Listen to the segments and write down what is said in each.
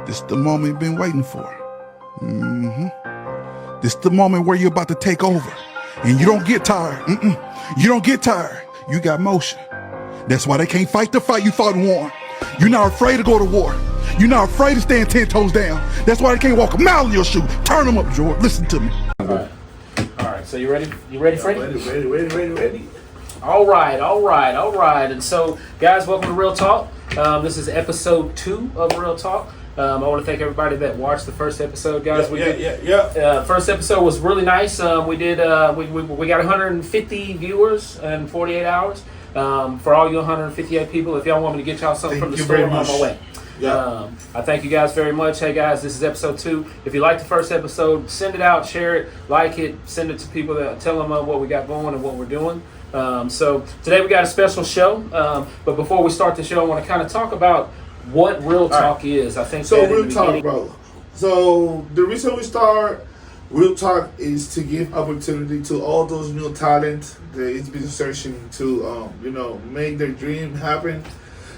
This the moment you've been waiting for. This the moment where you're about to take over. And you don't get tired. You don't get tired. You got motion. That's why they can't fight the fight you fought and won. You're not afraid to go to war. You're not afraid to stand 10 toes down. That's why they can't walk a mile in your shoe. Turn them up, George. Listen to me. All right. So you ready? You ready, Freddy? Ready. All right. And so, guys, welcome to Real Talk. This is episode 2 of Real Talk. I want to thank everybody that watched the first episode, guys. First episode was really nice. We got 150 viewers in 48 hours. For all you 158 people, if y'all want me to get y'all something from the store, I'm on my way. Yeah. I thank you guys very much. Hey guys, this is episode 2. If you like the first episode, send it out, share it, like it, send it to people, that tell them what we got going and what we're doing. So today we got a special show. But before we start the show, I want to kind of talk about what Real Talk is. I think so. Real Talk, bro. So the reason we start Real Talk is to give opportunity to all those new talents that is been searching to, make their dream happen.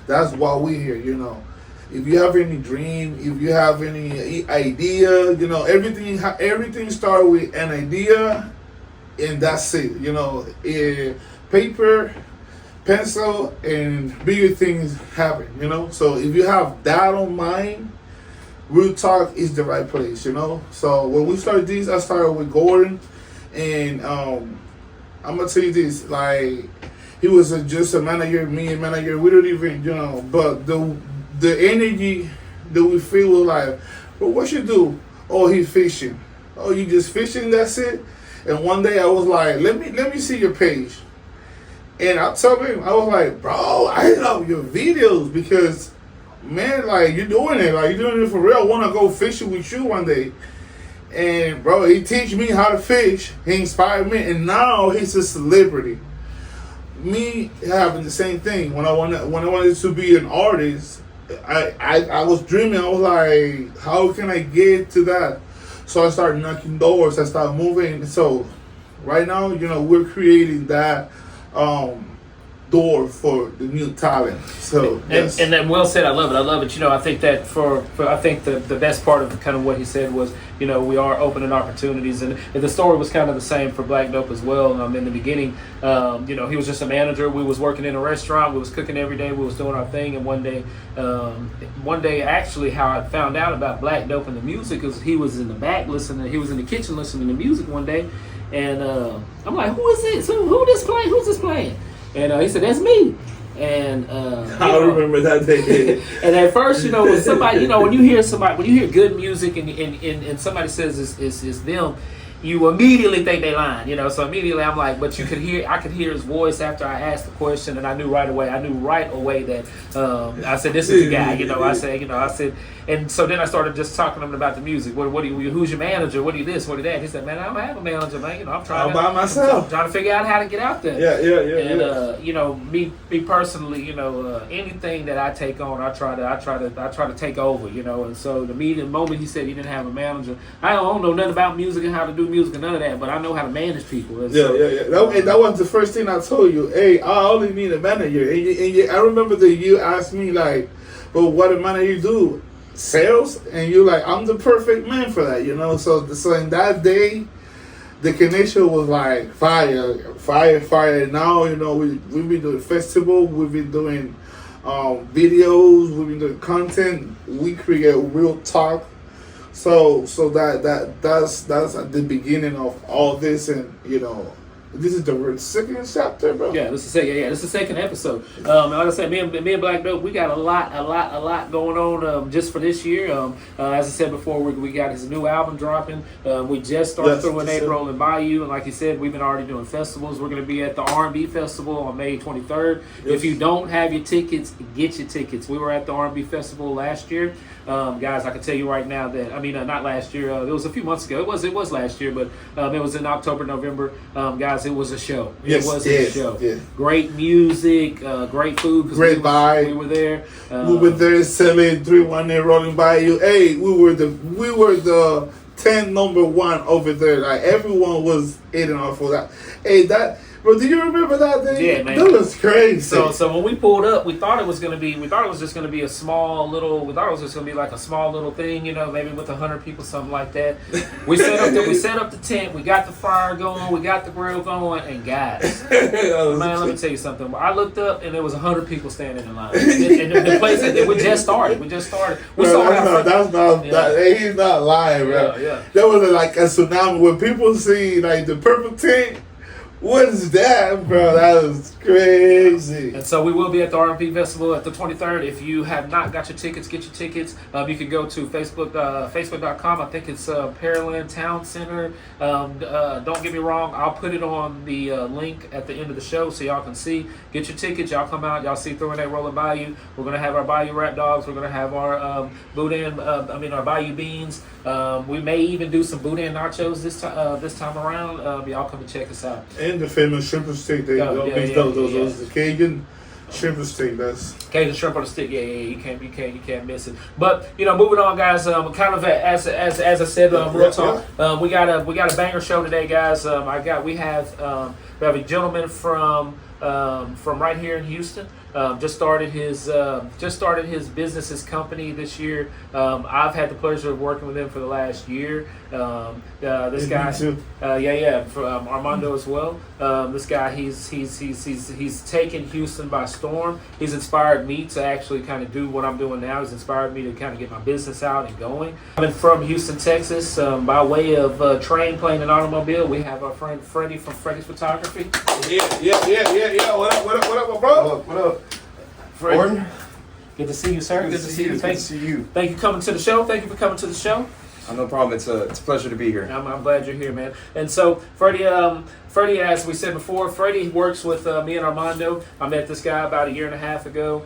That's why we're here. If you have any dream, if you have any idea, everything starts with an idea, and that's it. Paper, pencil, and bigger things happen. So if you have that on mind, Real Talk is the right place. So when we started this, I started with Gordon, and I'm gonna tell you this, like, he was just a manager, me a manager. We don't even, but the energy that we feel was like, but what you do? Oh, he's fishing. Oh, you just fishing? That's it. And one day I was like, let me see your page. And I told him, I was like, bro, I love your videos because, man, like, you're doing it. Like, you're doing it for real. I want to go fishing with you one day. And, bro, he teach me how to fish. He inspired me. And now he's a celebrity. Me having the same thing. When I wanted to be an artist, I was dreaming. I was like, how can I get to that? So I started knocking doors. I started moving. So right now, we're creating that door for the new talent. So yes. And then well said. I love it. I think that I think the best part of kind of what he said was, we are opening opportunities, and the story was kind of the same for Black Dope as well. In the beginning, he was just a manager. We was working in a restaurant. We was cooking every day. We was doing our thing. And one day, actually, how I found out about Black Dope and the music is he was in the back listening. He was in the kitchen listening to music one day, and I'm like, who is this? Who's this playing? And he said, that's me. And I remember that day. And at first, when somebody, when you hear good music and somebody says it's them, you immediately think they lying, So immediately I'm like, but I could hear his voice after I asked the question, and I knew right away that I said, this is the guy, I said, and so then I started just talking to him about the music. What do you? Who's your manager? What do you this? What do that? He said, man, I don't have a manager, man. I'm by myself. I'm trying to figure out how to get out there. Yeah. And me personally, anything that I take on, I try to take over, And so the moment he said he didn't have a manager, I don't know nothing about music and how to do music and none of that, but I know how to manage people. And That was the first thing I told you. Hey, I only need a manager. And I remember that you asked me like, well, what a manager do? Sales? And you're like, I'm the perfect man for that, So in that day, the connection was like fire. Now, we've been doing festival, we've been doing videos, we've been doing content. We create Real Talk. So that's at the beginning of all this, and this is the second chapter, bro. Yeah, this is the second episode. And like I said, me and Black Dope, we got a lot going on just for this year. As I said before, we got his new album dropping. We just started through in April in Bayou, and like you said, we've been already doing festivals. We're going to be at the R&B Festival on May 23rd. Yes. If you don't have your tickets, get your tickets. We were at the R&B Festival last year. Guys, I can tell you right now that, not last year. It was a few months ago. It was last year, but it was in October, November. Guys, it was a show. It was a show. Yes. Great music, great food. Great vibe. We were there. We were there selling 3-1 rolling by you. Hey, we were the 10 number 1 over there. Like, everyone was eating off of that. Hey, Bro, do you remember that day? Yeah, man. That was crazy. So when we pulled up, we thought it was just gonna be a small little. We thought it was just gonna be like a small little thing, maybe with 100 people, something like that. We set up the tent. We got the fire going. We got the grill going, and guys, man, let me tell you something. I looked up and there was 100 people standing in line. And the place that we just started. We saw he's not lying, bro. Yeah. That was like a tsunami when people see like the purple tent. What is that, bro? That was crazy. And so we will be at the R&B Festival at the 23rd. If you have not got your tickets, get your tickets. You can go to Facebook.com. I think it's Pearland Town Center. Don't get me wrong. I'll put it on the link at the end of the show so y'all can see. Get your tickets. Y'all come out. Y'all see Throwing That Rolling Bayou. We're going to have our Bayou Rat Dogs. We're going to have our our Bayou Beans. We may even do some boudin nachos this time around. Y'all come and check us out. And the famous shrimp and steak. Those the Cajun shrimp and steak. That's Cajun shrimp on the stick. Yeah. You can't miss it. But moving on, guys. Kind of as I said, real talk. We got a banger show today, guys. We have a gentleman from right here in Houston. Just started his business, his company this year. I've had the pleasure of working with him for the last year. This guy, from Armando as well. This guy, he's taken Houston by storm. He's inspired me to actually kind of do what I'm doing now. He's inspired me to kind of get my business out and going. I'm from Houston, Texas, by way of train, plane, and automobile. We have our friend Freddy from Freddy's Photography. Yeah. What up, my bro? What up? Freddy. Gordon? Good to see you, sir. Good to see you. Good to see you. Thank you for coming to the show. Thank you for coming to the show. No problem. It's a pleasure to be here. I'm glad you're here, man. And so, Freddy, as we said before, Freddy works with me and Armando. I met this guy about 1.5 years ago.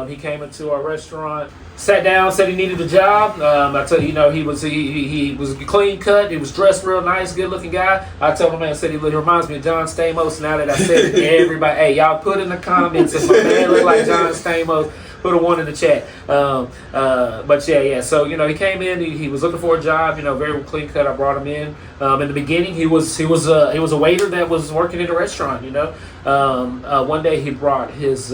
He came into our restaurant, sat down, said he needed a job. I tell you, he was clean cut. He was dressed real nice, good looking guy. I told him, man, I said he reminds me of John Stamos. Now that I said it, everybody, hey, y'all put in the comments if my man look like John Stamos. Put a 1 in the chat. But yeah. So he came in. He was looking for a job. Very clean cut. I brought him in. In the beginning, he was a waiter that was working in a restaurant. One day he brought his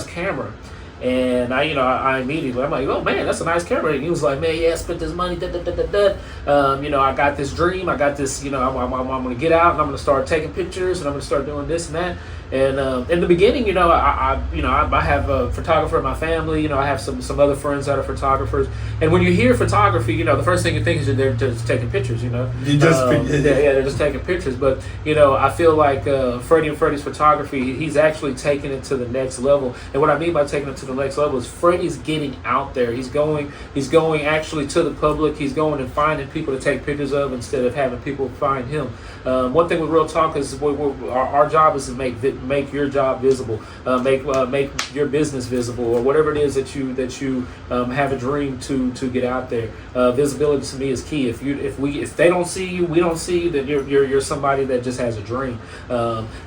camera. And I immediately, I'm like, oh man, that's a nice camera. And he was like, man, yeah, I spent this money, I got this dream, I got this, I'm going to get out and I'm going to start taking pictures and I'm going to start doing this and that. And in the beginning, I have a photographer in my family. I have some other friends that are photographers. And when you hear photography, the first thing you think is that they're just taking pictures. They're just taking pictures. But I feel like Freddy and Freddy's photography, he's actually taking it to the next level. And what I mean by taking it to the next level is Freddy's getting out there. He's going actually to the public. He's going and finding people to take pictures of instead of having people find him. One thing with Real Talk is our job is to make your job visible, make your business visible, or whatever it is that you have a dream to get out there. Visibility to me is key. If they don't see you, we don't see you, then you're somebody that just has a dream.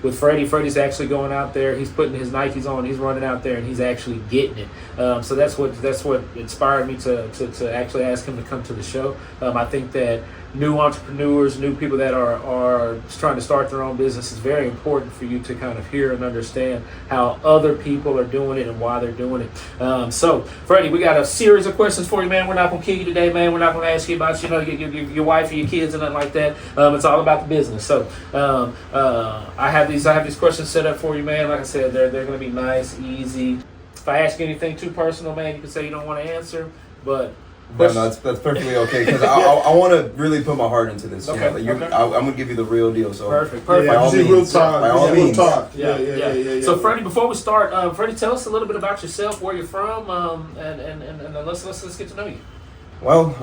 With Freddy's actually going out there. He's putting his Nikes on. He's running out there and he's actually getting it. So that's what inspired me to actually ask him to come to the show. I think that new entrepreneurs, new people that are trying to start their own business, is very important for you to kind of hear and understand how other people are doing it and why they're doing it. So, Freddy, we got a series of questions for you, man. We're not going to kill you today, man. We're not going to ask you about your wife or your kids and nothing like that. It's all about the business. So, I have these questions set up for you, man. Like I said, they're going to be nice, easy. If I ask you anything too personal, man, you can say you don't want to answer, but No, that's perfectly okay, because I want to really put my heart into this. Okay. I'm going to give you the real deal. So perfect. By all means. Yeah. So, Freddy, before we start, Freddy, tell us a little bit about yourself, where you're from, and let's get to know you. Well,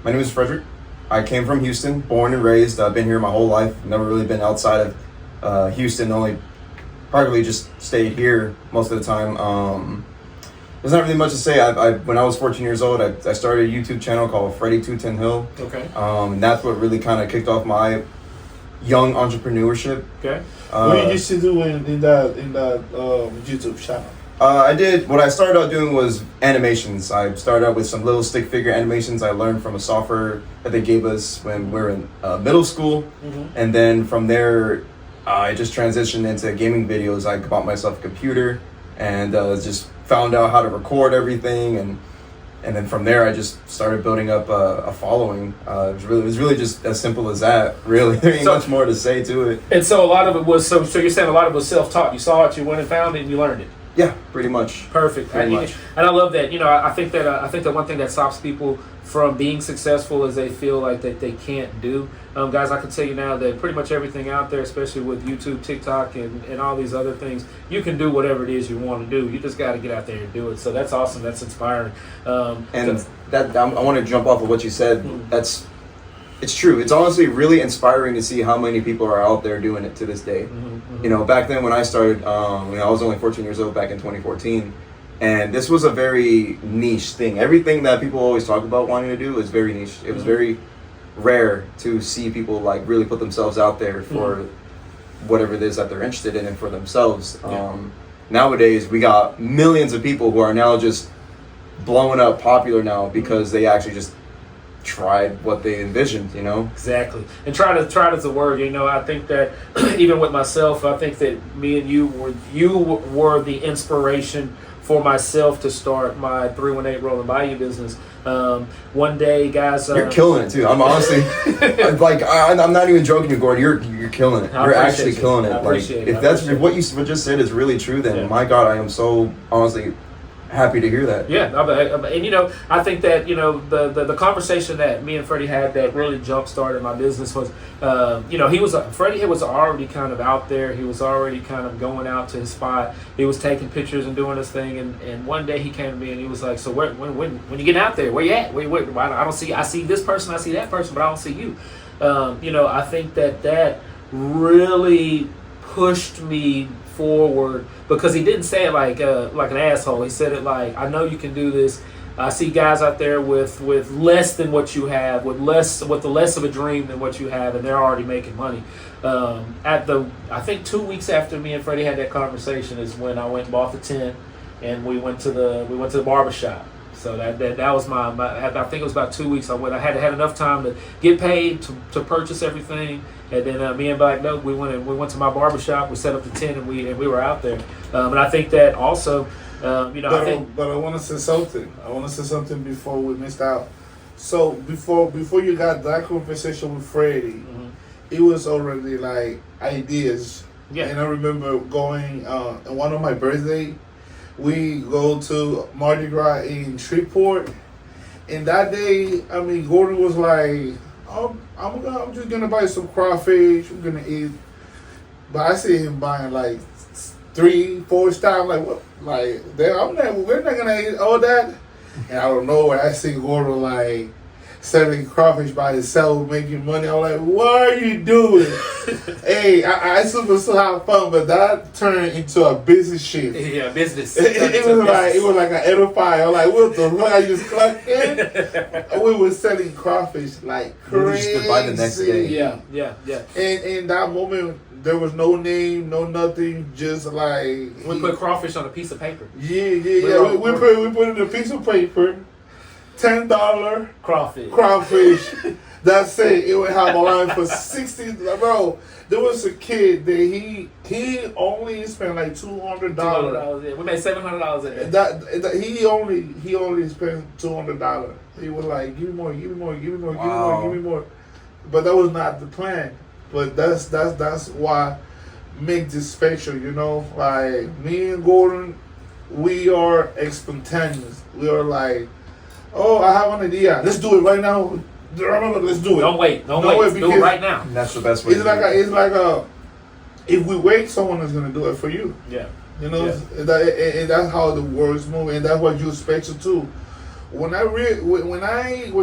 my name is Frederick. I came from Houston, born and raised. I've been here my whole life. Never really been outside of Houston. Only probably just stayed here most of the time. There's not really much to say. When I was 14 years old, I started a YouTube channel called Freddy 210 Hill. Okay. And that's what really kind of kicked off my young entrepreneurship. Okay. What did you used to do in that YouTube channel? What I started out doing was animations. I started out with some little stick figure animations I learned from a software that they gave us when we were in middle school. Mm-hmm. And then from there, I just transitioned into gaming videos. I bought myself a computer and just found out how to record everything, and then from there I just started building up a following. It was really just as simple as that. Really, there ain't much more to say to it. And so a lot of it was so you're saying a lot of it was self-taught. You saw it, you went and found it, and you learned it. Yeah, pretty much. Perfect. Pretty much. And I love that. I think that one thing that stops people from being successful is they feel like that they can't do. Guys, I can tell you now that pretty much everything out there, especially with YouTube, TikTok, and all these other things, you can do whatever it is you want to do. You just got to get out there and do it. So that's awesome. That's inspiring. And that I want to jump off of what you said. It's true. It's honestly really inspiring to see how many people are out there doing it to this day. Back then when I started, I was only 14 years old back in 2014, and this was a very niche thing. Everything that people always talk about wanting to do is very niche. It was very rare to see people like really put themselves out there for whatever it is that they're interested in and for themselves. Nowadays, we got millions of people who are now just blowing up popular now because they actually just tried what they envisioned, Exactly. And try is the word. I think that even with myself, I think that me and you were the inspiration for myself to start my 318 Rolling Bayou business. One day, guys, you're killing it too. I'm honestly I'm not even joking, Gordon. You're killing it. You're actually killing it. If what you just said is really true, then my God, I am so honestly happy to hear that. Yeah, and I think that the conversation that me and Freddy had that really jump started my business was, Freddy was already kind of out there. He was already kind of going out to his spot. He was taking pictures and doing his thing. And one day he came to me and he was like, "So when you get out there, where you at? Where I don't see. I see this person, I see that person, but I don't see you." I think that really pushed me forward, because he didn't say it like an asshole. He said it like, "I know you can do this. I see guys out there with less than what you have, with less of a dream than what you have, and they're already making money." I think 2 weeks after me and Freddie had that conversation is when I went and bought the tent, and we went to the barbershop. So that was my I think it was about 2 weeks. I had enough time to get paid to purchase everything, and then me and Black Dope, we went to my barbershop. We set up the tent, and we were out there. And I think that also, But I want to say something. Before we missed out. So before you got that conversation with Freddy, it was already like ideas. Yeah. And I remember going on one of my birthday. We go to Mardi Gras in Shreveport, and that day, Gordon was like, I'm just gonna buy some crawfish. I'm gonna eat, but I see him buying like 3-4 style. I'm like, what? Like, we're not gonna eat all that. And I don't know. I see Gordon like selling crawfish by himself, making money. I'm like, what are you doing? Hey, I super still have fun, but that turned into a business shit. Yeah, business. It was like an edify. I'm like, what the fuck? I just clocked in. We were selling crawfish like crazy. Just buy the next day. Yeah. And in that moment, there was no name, no nothing, just like we put crawfish on a piece of paper. Yeah. We put it in a piece of paper. $10 crawfish. That's it. It would have a line for 60. Bro, there was a kid that he only spent like $200. Yeah. We made $700 in That he only spent $200. He was like, give me more. But that was not the plan. But that's why make this special. Like me and Gordon, we are spontaneous. We are like, oh, I have an idea. Let's do it right now. Let's do it. Don't wait. Do it right now. And that's the best way. It's like if we wait, someone is gonna do it for you. Yeah. And that's how the world's moving, and that's what you expect to do. When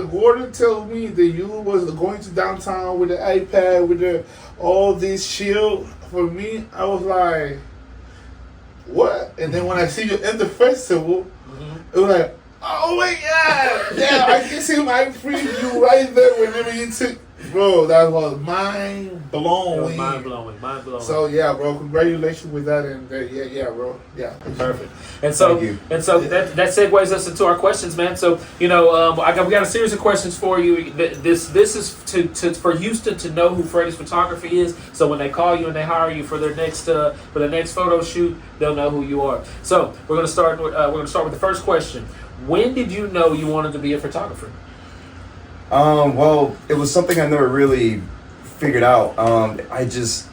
Gordon told me that you was going to downtown with the iPad with all this shield, for me, I was like, what? And then when I see you in the festival, it was like, oh my God! Yeah, I can see my preview right there whenever you took bro, that was mind blowing. Mind blowing. So yeah, bro, congratulations with that, and yeah, bro, yeah, perfect. And so that segues us into our questions, man. So we got a series of questions for you. This is for Houston to know who Freddy's Photography is. So when they call you and they hire you for their next photo shoot, they'll know who you are. So we're gonna start with the first question. When did you know you wanted to be a photographer? Well, it was something I never really figured out. I just,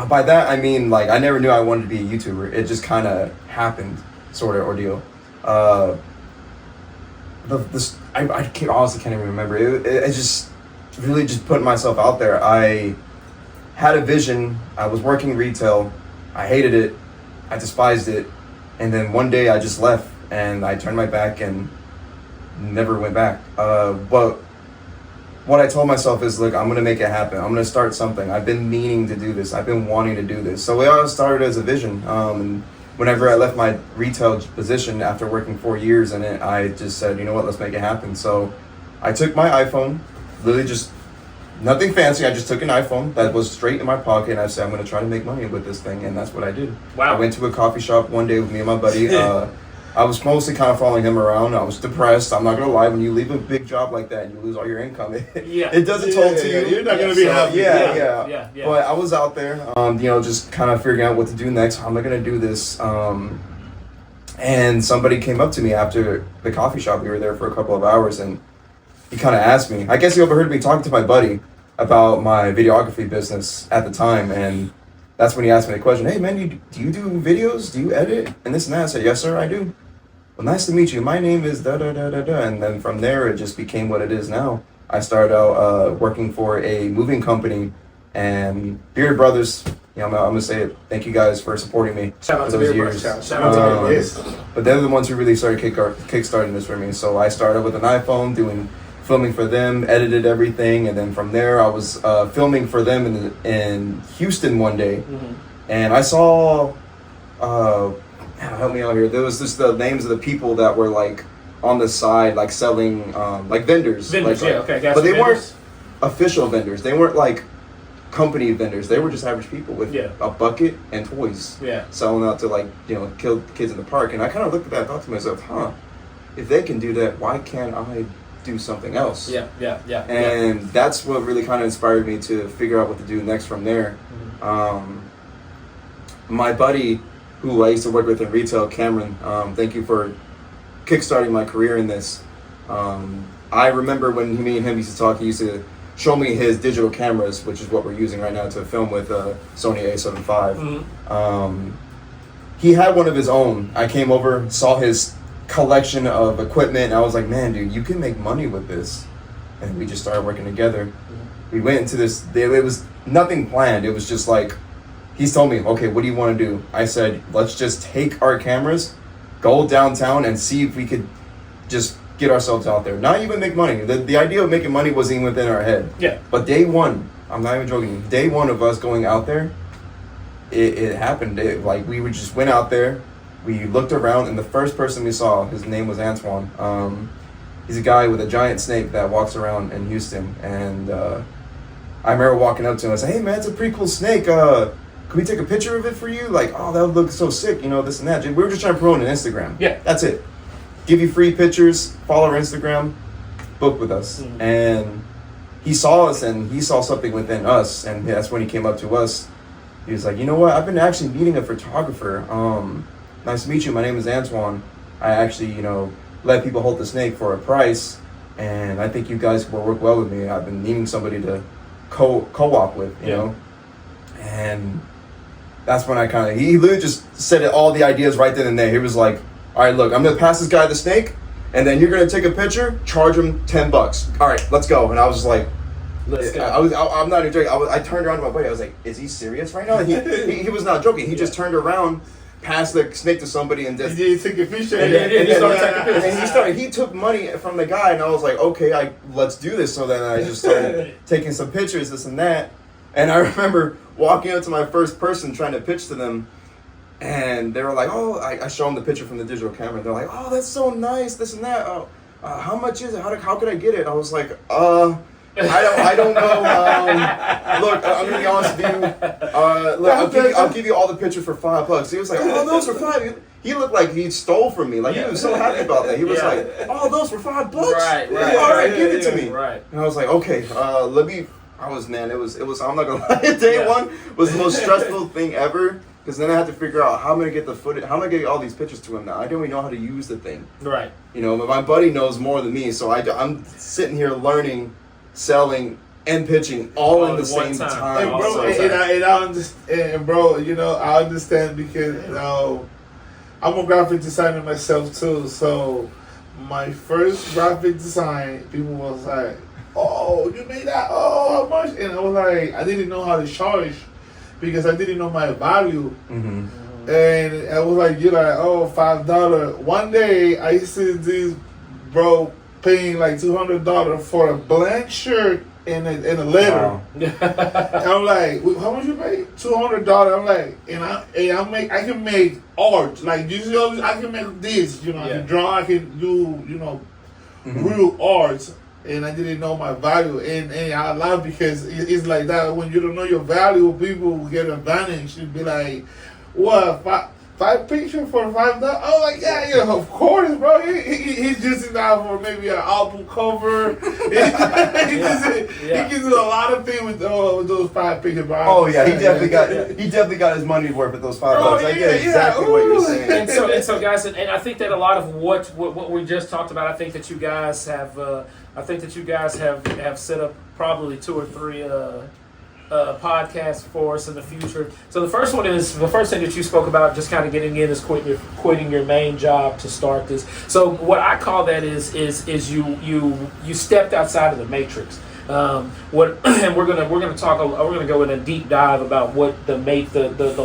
by that I mean, like, I never knew I wanted to be a YouTuber. It just kind of happened, sort of ordeal. I honestly can't even remember. It just really just putting myself out there. I had a vision. I was working retail. I hated it. I despised it. And then one day I just left and I turned my back and never went back. But what I told myself is, look, I'm going to make it happen. I'm going to start something. I've been meaning to do this. I've been wanting to do this. So it all started as a vision. And whenever I left my retail position after working 4 years in it, I just said, you know what, let's make it happen. So I took my iPhone, literally just nothing fancy. I just took an iPhone that was straight in my pocket, and I said, I'm going to try to make money with this thing. And that's what I did. Wow. I went to a coffee shop one day with me and my buddy. I was mostly kind of following him around. I was depressed. I'm not going to lie. When you leave a big job like that and you lose all your income, it does a toll to you. You're not going to be happy. Yeah. But I was out there, just kind of figuring out what to do next. How am I going to do this? And somebody came up to me after the coffee shop. We were there for a couple of hours, and he kind of asked me. I guess he overheard me talking to my buddy about my videography business at the time, and that's when he asked me the question, hey man, do you do videos? Do you edit? And this and that. I said, yes sir, I do. Well, nice to meet you. My name is da da da da da. And then from there, it just became what it is now. I started out working for a moving company, and Beard Brothers, I'm going to say it. Thank you guys for supporting me. Shout out to those Beard years. Brothers. Shout out to Beard Brothers. But they're the ones who really started kickstarting this for me. So I started with an iPhone, filming for them, edited everything, and then from there I was filming for them in Houston one day, and I saw, help me out here. There was just the names of the people that were like on the side, like selling, like vendors. Vendors, okay, gotcha. But they weren't official vendors. They weren't like company vendors. They were just average people with a bucket and toys, selling out to kill kids in the park. And I kind of looked at that and thought to myself, if they can do that, why can't I do something else? And that's what really kind of inspired me to figure out what to do next from there. My buddy who I used to work with in retail, Cameron, thank you for kickstarting my career in this. I remember when me and him used to talk, he used to show me his digital cameras, which is what we're using right now to film with Sony A7 IV. He had one of his own. I came over, saw his collection of equipment, and I was like, man, dude, you can make money with this. And we just started working together. We went into this, it was nothing planned. It was just like, he's told me, okay, what do you want to do? I said, let's just take our cameras, go downtown, and see if we could just get ourselves out there. Not even make money. The idea of making money wasn't even within our head. But day one, I'm not even joking, day one of us going out there, it happened. We just went out there, we looked around, and the first person we saw, his name was Antoine. He's a guy with a giant snake that walks around in Houston. And I remember walking up to him and saying, hey man, it's a pretty cool snake. Can we take a picture of it for you? Like, oh, that would look so sick, this and that. We were just trying to promote on Instagram. That's it. Give you free pictures, follow our Instagram, book with us. And he saw us, and he saw something within us, and that's when he came up to us. He was like, you know what, I've been actually meeting a photographer. Nice to meet you, my name is Antoine. I actually, let people hold the snake for a price, and I think you guys will work well with me. I've been needing somebody to co-op with, you know? And that's when he literally just said all the ideas right then and there. He was like, all right, look, I'm going to pass this guy the snake, and then you're going to take a picture, charge him $10. All right, let's go. And I was just like, let's go. I'm not even joking. I turned around to my buddy. I was like, is he serious right now? He was not joking. He just turned around, passed the snake to somebody, and just... He took a picture. And then he he took money from the guy, and I was like, okay, let's do this. So then I just started taking some pictures, this and that. And I remember walking up to my first person trying to pitch to them, and they were like, oh, I show them the picture from the digital camera. They're like, oh, that's so nice, this and that. How much is it? How could I get it? I was like, I don't know. Look, I'm gonna be honest with you. Look, I'll give you all the pictures for $5. He was like, oh, those for $5. He looked like he stole from me. Like he was so happy about that. He was like, oh, those for $5. Right. All right, give it to me. Right. And I was like, okay, let me. It was. I'm not gonna lie. Day one was the most stressful thing ever. Because then I had to figure out how I'm going to get the footage, how am I going to get all these pictures to him now? I don't even know how to use the thing. Right. You know, but my buddy knows more than me, so I'm sitting here learning, selling, and pitching all in the same time. And bro, I understand because, I'm a graphic designer myself too, so my first graphic design, people was like, oh, you made that? Oh, how much? And I was like, I didn't know how to charge. Because I didn't know my value. Mm-hmm. And I was like, you're like, oh, $5. One day, I see this bro paying like $200 for a blank shirt and a letter. Wow. And I'm like, how much you pay? $200. I'm like, I can make art. Like, I can make this, I can draw, I can do, real art. And I didn't know my value, and I laugh because it's like that. When you don't know your value, people will get advantage. You'd be like, "What? Five pictures for $5?" Oh, like yeah, of course, bro. He's just in that for maybe an album cover. He can do a lot of things with those 5 pictures. Bro. Oh yeah, he definitely got his money worth with those $5. I get exactly what you're saying. And so guys, and I think that a lot of what we just talked about, I think that you guys have. Have set up probably 2 or 3 podcasts for us in the future. So the first thing that you spoke about, just kind of getting in, is quitting your main job to start this. So what I call that is you stepped outside of the matrix. And we're gonna go in a deep dive about what the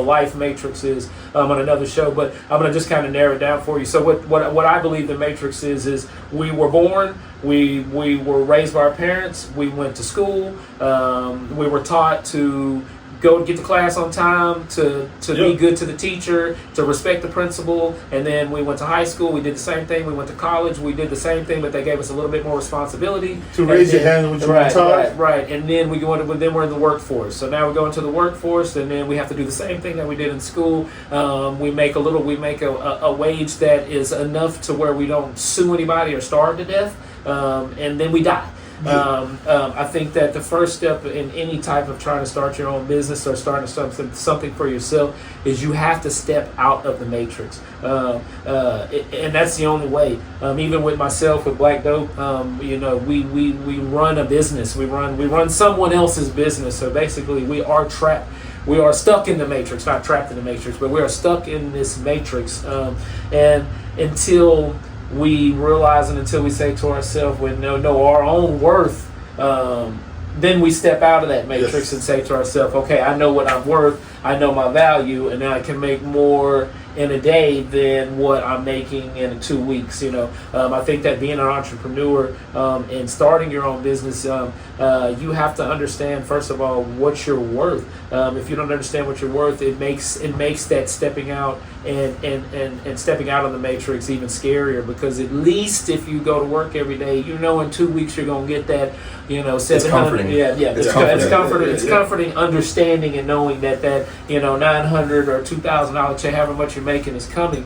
life matrix is on another show, but I'm gonna just kind of narrow it down for you. So what I believe the matrix is we were born, we were raised by our parents, we went to school, we were taught to go get to class on time, to be good to the teacher, to respect the principal, and then we went to high school, we did the same thing, we went to college, we did the same thing, but they gave us a little bit more responsibility. To raise your hand when you were taught. Right, and then we're in the workforce. So now we go into the workforce, and then we have to do the same thing that we did in school. We make a wage that is enough to where we don't sue anybody or starve to death, and then we die. I think that the first step in any type of trying to start your own business or starting something for yourself is you have to step out of the matrix, and that's the only way. Even with myself with Black Dope, we run a business. We run someone else's business. So basically, we are trapped. We are stuck in the matrix, not trapped in the matrix, but we are stuck in this matrix, and until we realize and until we say to ourselves, we know our own worth, then we step out of that matrix and say to ourselves, okay, I know what I'm worth, I know my value, and now I can make more in a day than what I'm making in 2 weeks. I think that being an entrepreneur and starting your own business, you have to understand, first of all, what you're worth. If you don't understand what you're worth, it makes that stepping out and stepping out of the matrix even scarier, because at least if you go to work every day, in 2 weeks you're gonna get that, 700. It's comforting. It's comforting understanding and knowing that $900 or $2,000 check, however much you're making, is coming.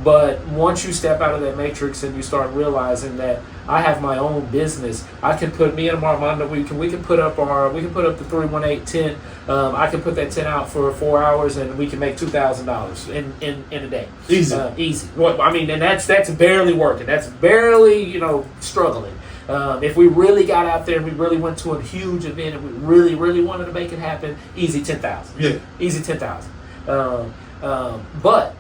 But once you step out of that matrix and you start realizing that I have my own business, I can put me and Armando. We can put up the 318 tent. I can put that tent out for 4 hours, and we can make $2,000 in a day. Easy. Easy. And that's barely working. That's barely struggling. If we really got out there and we really went to a huge event and we really, really wanted to make it happen, easy 10,000. Yeah. Easy 10,000. But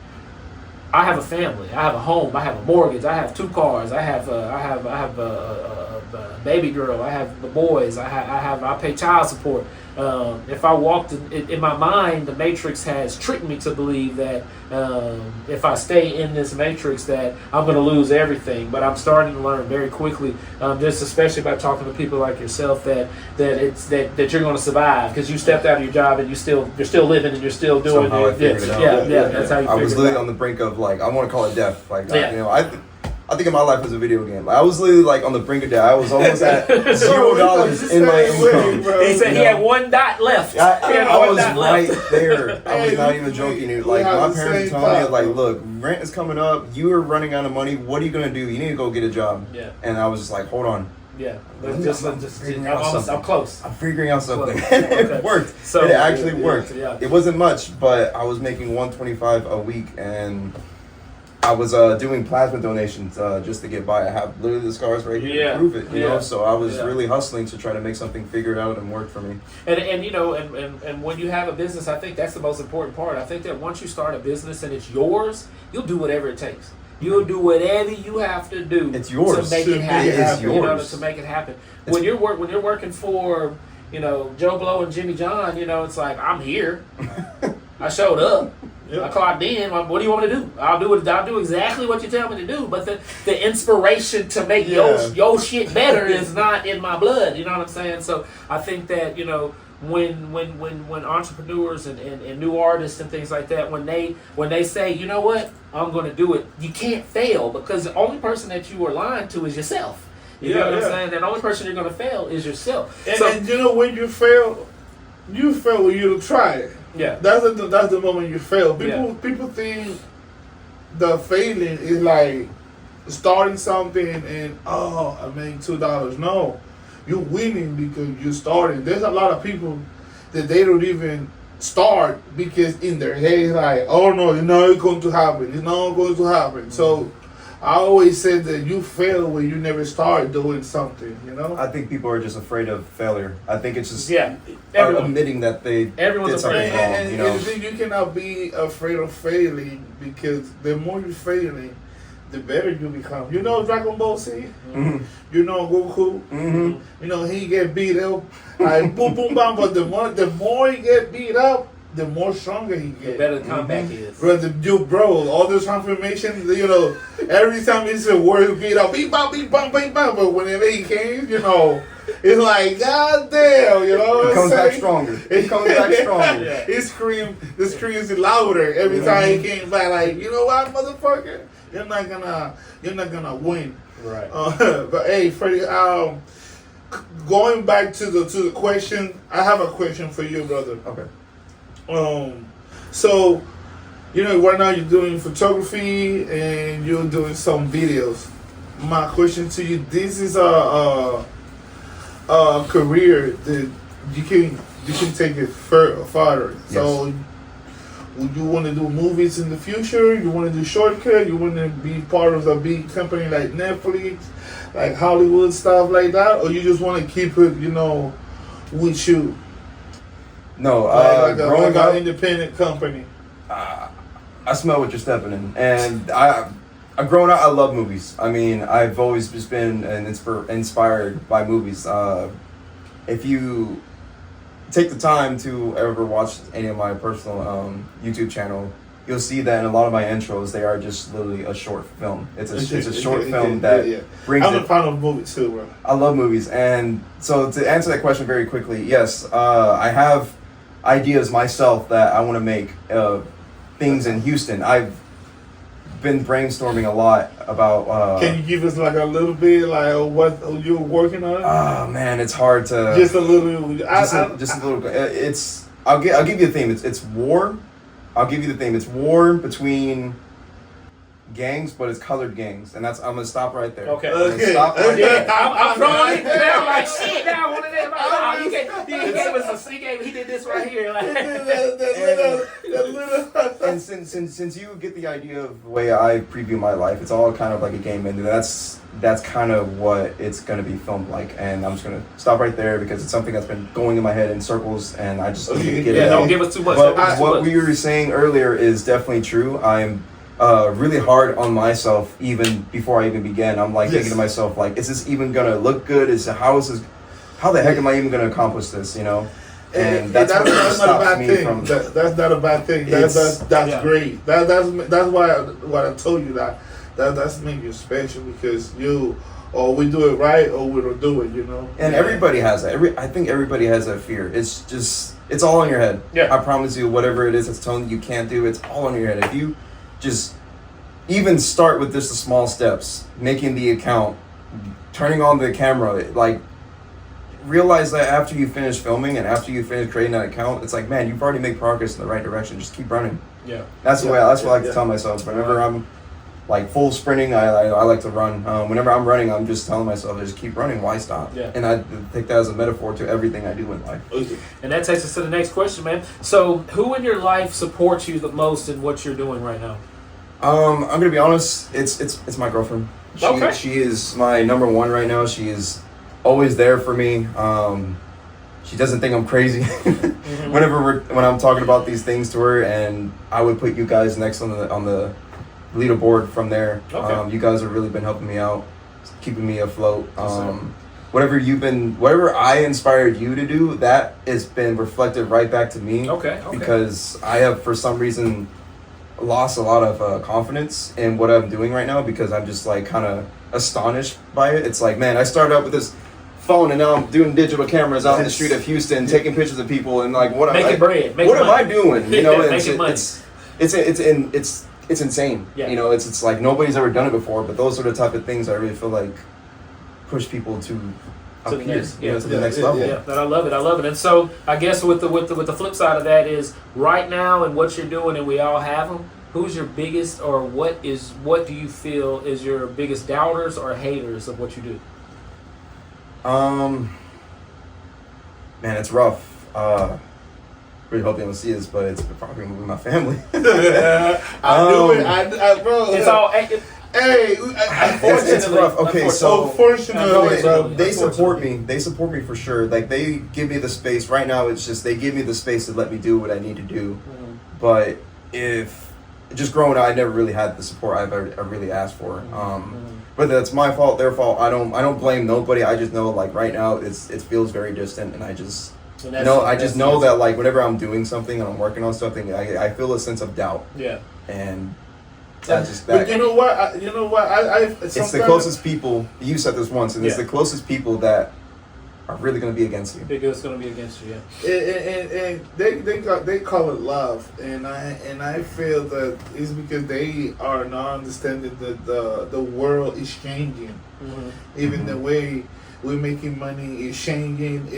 I have a family. I have a home. I have a mortgage. I have 2 cars. I have a baby girl. I have the boys. I pay child support. If I walked in my mind, the matrix has tricked me to believe that if I stay in this matrix, that I'm going to lose everything. But I'm starting to learn very quickly, just especially by talking to people like yourself, that you're going to survive because you stepped out of your job and you're still living and you're still doing it. Yeah, that's how you figured it out. I was literally on the brink of, I want to call it death. I think of my life as a video game. I was literally like on the brink of death. I was almost at $0 in my income. He said he had one dot left. I was right there. I was not even joking. Like my parents were telling me, like, look, rent is coming up. You are running out of money. What are you gonna do? You need to go get a job. Yeah. And I was just like, hold on. Yeah. I'm close. I'm figuring out something. Okay. It worked. So, it actually worked. Yeah. It wasn't much, but I was making $125 a week, and I was doing plasma donations just to get by. I have literally the scars right here to prove it, you know. So I was really hustling to try to make something figure it out and work for me. And you know, and when you have a business, I think that's the most important part. I think that once you start a business and it's yours, you'll do whatever it takes. You'll do whatever you have to do. It's yours. To make it happen. It's yours. You know, to make it happen. When you're working for, you know, Joe Blow and Jimmy John, you know, it's like, I'm here. I showed up. I clocked in. What do you want me to do? I'll do exactly what you tell me to do. But the inspiration to make your shit better is not in my blood. You know what I'm saying? So I think that, you know, when entrepreneurs and new artists and things like that, when they say, you know what, I'm going to do it, you can't fail, because the only person that you are lying to is yourself. You know what I'm saying? The only person you're going to fail is yourself. And you know, when you fail when you try it. Yeah, that's the moment you fail. People think the failing is like starting something and I made $2. No, you're winning because you started. There's a lot of people that they don't even start because in their head it's like, oh no, it's not going to happen. It's not going to happen. Mm-hmm. So I always said that you fail when you never start doing something, you know? I think people are just afraid of failure. I think it's just admitting that they did something wrong, you know? And you cannot be afraid of failing, because the more you're failing, the better you become. You know Dragon Ball Z? Mm-hmm. You know Goku? Mm-hmm. You know, he get beat up, like boom, boom, bam, but the more he get beat up, the more stronger he gets. The better the comeback is. Bro, all this transformation, you know, every time it's a word beat up, beat bam, beat bam, beat bam, but whenever he came, you know, it's like, God damn, you know what I'm saying? He comes back stronger. He comes back stronger. Yeah. The scream is louder every time he came back, like, you know what, motherfucker? You're not gonna win. Right. But hey, Freddy, going back to the question, I have a question for you, brother. Okay. So, you know, right now you're doing photography and you're doing some videos. My question to you: this is a career that you can take it farther. Yes. So, would you want to do movies in the future? You want to do shortcut? You want to be part of a big company like Netflix, like Hollywood, stuff like that, or you just want to keep it, you know, with you? No, like an independent company. I smell what you're stepping in, and I've grown up. I love movies. I mean, I've always just been inspired by movies. If you take the time to ever watch any of my personal YouTube channel, you'll see that in a lot of my intros, they are just literally a short film. It's a short film that brings. I'm a fan of movies too, bro. I love movies, and so to answer that question very quickly, yes, I have ideas myself that I want to make things in Houston. I've been brainstorming a lot about. Can you give us like a little bit, like what you're working on? Oh man, it's hard to. Just a little. Just a little. It's. I'll give you the theme. It's war. I'll give you the theme. It's war between gangs, but it's colored gangs, and I'm gonna stop right there. Okay. Stop right there. I'm drawing it down like shit. Now one of them. He did this right here. And since you get the idea of the way I preview my life, it's all kind of like a game, and that's kind of what it's gonna be filmed like. And I'm just gonna stop right there because it's something that's been going in my head in circles, and I just need to get it out. Don't give us too much. But what we were saying earlier is definitely true. I'm really hard on myself even before I even began. I'm like thinking to myself, like, is this even gonna look good? How the heck am I even gonna accomplish this? You know, and that's what stops me from. That's not a bad thing. That's great. That's why I told you that's make you special, because we do it right or we don't do it. You know. And everybody has that. I think everybody has that fear. It's all in your head. Yeah. I promise you, whatever it is that's telling you can't do, it's all in your head. If you just even start with just the small steps, making the account, turning on the camera, like realize that after you finish filming and after you finish creating that account, it's like, man, you've already made progress in the right direction. Just keep running. Yeah. That's the way. That's what I like to tell myself. Whenever I'm like full sprinting, I like to run. Whenever I'm running, I'm just telling myself, just keep running. Why stop? Yeah. And I take that as a metaphor to everything I do in life. And that takes us to the next question, man. So, who in your life supports you the most in what you're doing right now? I'm gonna be honest. It's my girlfriend. She is my number one right now. She is always there for me. She doesn't think I'm crazy when I'm talking about these things to her, and I would put you guys next on the leaderboard from there. Okay. You guys have really been helping me out, keeping me afloat. Whatever I inspired you to do, that has been reflected right back to me. Okay. Because I have, for some reason, lost a lot of confidence in what I'm doing right now, because I'm just like kind of astonished by it. It's like, man, I started out with this phone and now I'm doing digital cameras out in the street of Houston, taking pictures of people, and like, what am I doing? You know, it's insane. Yeah. You know, it's like nobody's ever done it before, but those are the type of things I really feel like push people to the next level. Yeah, and I love it. And so I guess with the flip side of that is right now and what you're doing, and we all have them. Who's your biggest, or what do you feel is your biggest doubters or haters of what you do? Man, it's rough. Really hope you don't see this, but it's probably with my family. I do it, bro. It's all. It's rough. Okay, so unfortunately, bro, they support me. They support me for sure. Like, they give me the space. Right now, it's just they give me the space to let me do what I need to do. Mm-hmm. But if just growing up, I never really had the support I really asked for. Whether that's my fault, their fault, I don't blame nobody. I just know, like, right now it feels very distant, and I just know that, like, whenever I'm doing something and I'm working on something, I feel a sense of doubt. Yeah. And that's just that. But you know what? It's the closest people. You said this once, and it's the closest people that are really going to be against you. Because it's going to be against you, yeah. And they call it love, and I feel that it's because they are not understanding that the world is changing. Mm-hmm. Even the way we're making money is changing.